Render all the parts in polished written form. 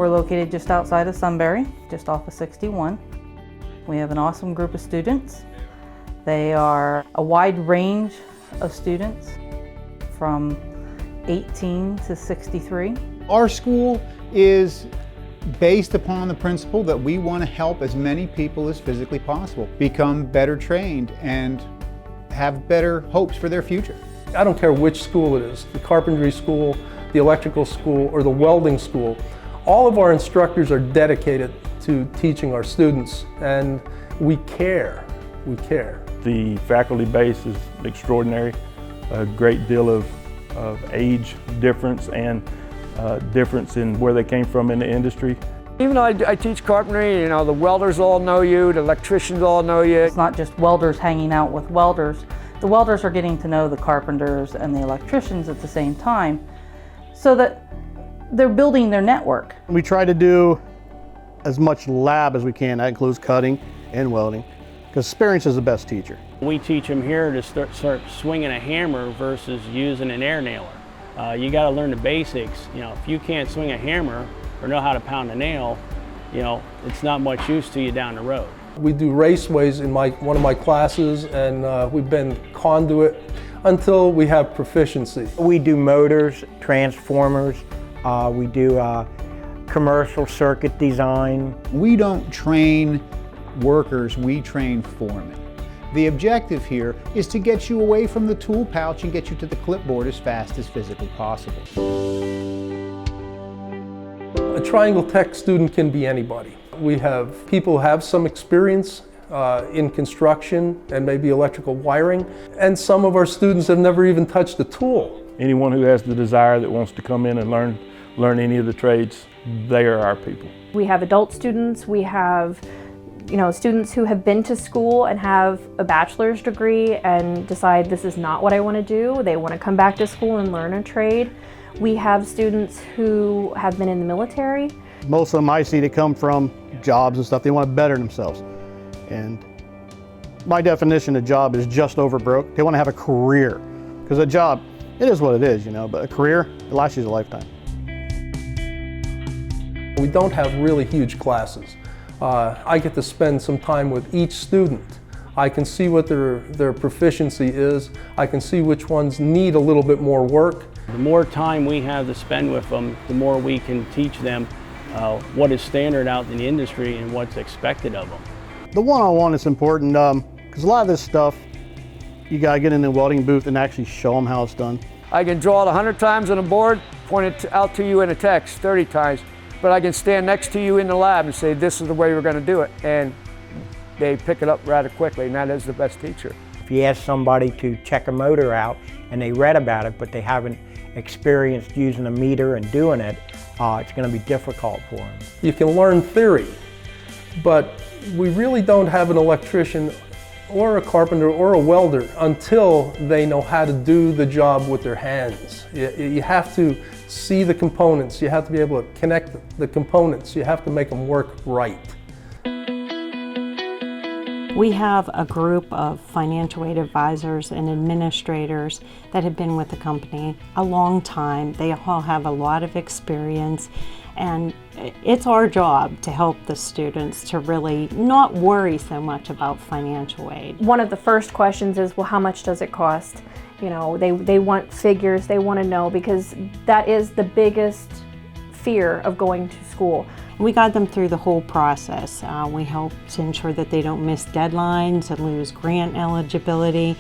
We're located just outside of Sunbury, just off of 61. We have an awesome group of students. They are a wide range of students from 18 to 63. Our school is based upon the principle that we want to help as many people as physically possible become better trained and have better hopes for their future. I don't care which school it is, the carpentry school, the electrical school, or the welding school. All of our instructors are dedicated to teaching our students, and we care. We care. The faculty base is extraordinary. A great deal of age difference and difference in where they came from in the industry. Even though I teach carpentry, the welders all know you, the electricians all know you. It's not just welders hanging out with welders. The welders are getting to know the carpenters and the electricians at the same time, so that they're building their network. We try to do as much lab as we can. That includes cutting and welding, because experience is the best teacher. We teach them here to start swinging a hammer versus using an air nailer. You got to learn the basics. If you can't swing a hammer or know how to pound a nail, it's not much use to you down the road. We do raceways in one of my classes, and we've been conduit until we have proficiency. We do motors, transformers, we do commercial circuit design. We don't train workers, we train foremen. The objective here is to get you away from the tool pouch and get you to the clipboard as fast as physically possible. A Triangle Tech student can be anybody. We have people who have some experience in construction and maybe electrical wiring, and some of our students have never even touched a tool. Anyone who has the desire that wants to come in and learn any of the trades, they are our people. We have adult students, we have students who have been to school and have a bachelor's degree and decide this is not what I want to do. They want to come back to school and learn a trade. We have students who have been in the military. Most of them I see, they come from jobs and stuff. They want to better themselves. And my definition of job is just over broke. They want to have a career. Because a job, it is what it is, but a career, it lasts you a lifetime. We don't have really huge classes. I get to spend some time with each student. I can see what their proficiency is. I can see which ones need a little bit more work. The more time we have to spend with them, the more we can teach them what is standard out in the industry and what's expected of them. The one-on-one is important because a lot of this stuff, you got to get in the welding booth and actually show them how it's done. I can draw it 100 times on a board, point it out to you in a text 30 times, but I can stand next to you in the lab and say, this is the way we're going to do it. And they pick it up rather quickly, and that is the best teacher. If you ask somebody to check a motor out and they read about it, but they haven't experienced using a meter and doing it, it's going to be difficult for them. You can learn theory, but we really don't have an electrician or a carpenter or a welder until they know how to do the job with their hands. You have to see the components, you have to be able to connect the components, you have to make them work right. We have a group of financial aid advisors and administrators that have been with the company a long time. They all have a lot of experience, and it's our job to help the students to really not worry so much about financial aid. One of the first questions is, well, how much does it cost? They want figures, they want to know, because that is the biggest fear of going to school. We guide them through the whole process. We help to ensure that they don't miss deadlines and lose grant eligibility.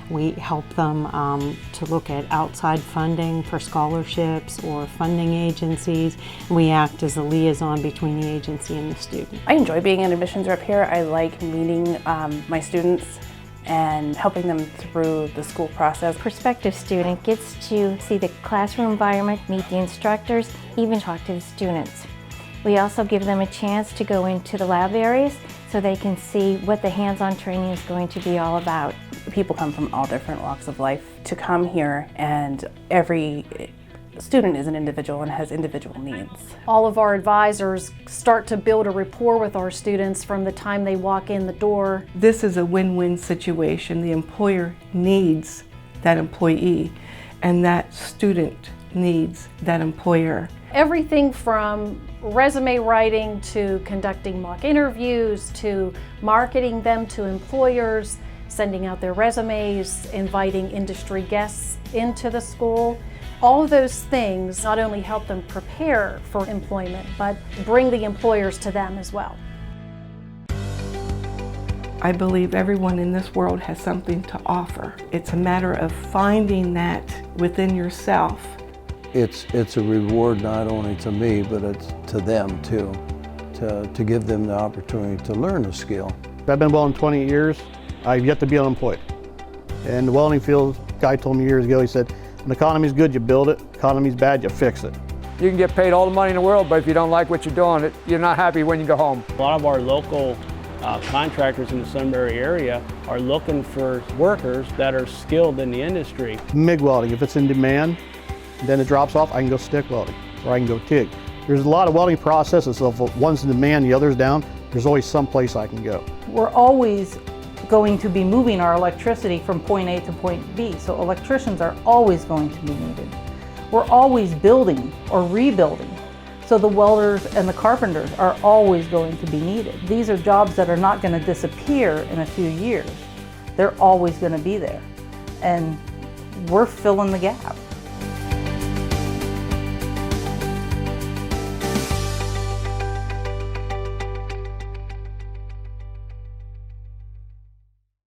We help them to look at outside funding for scholarships or funding agencies. We act as a liaison between the agency and the student. I enjoy being an admissions rep here. I like meeting my students and helping them through the school process. Prospective student gets to see the classroom environment, meet the instructors, even talk to the students. We also give them a chance to go into the lab areas so they can see what the hands-on training is going to be all about. People come from all different walks of life to come here, and every student is an individual and has individual needs. All of our advisors start to build a rapport with our students from the time they walk in the door. This is a win-win situation. The employer needs that employee, and that student needs that employer. Everything from resume writing to conducting mock interviews to marketing them to employers, sending out their resumes, inviting industry guests into the school. All of those things not only help them prepare for employment, but bring the employers to them as well. I believe everyone in this world has something to offer. It's a matter of finding that within yourself. It's a reward not only to me, but it's to them too, to give them the opportunity to learn a skill. I've been welding 20 years. I've yet to be unemployed. And the welding field, guy told me years ago, he said, when the economy's good, you build it. Economy's bad, you fix it. You can get paid all the money in the world, but if you don't like what you're doing, you're not happy when you go home. A lot of our local contractors in the Sunbury area are looking for workers that are skilled in the industry. MIG welding, if it's in demand, then it drops off, I can go stick welding, or I can go TIG. There's a lot of welding processes, so if one's in demand, the other's down, there's always some place I can go. We're always going to be moving our electricity from point A to point B, so electricians are always going to be needed. We're always building or rebuilding, so the welders and the carpenters are always going to be needed. These are jobs that are not going to disappear in a few years. They're always going to be there, and we're filling the gap.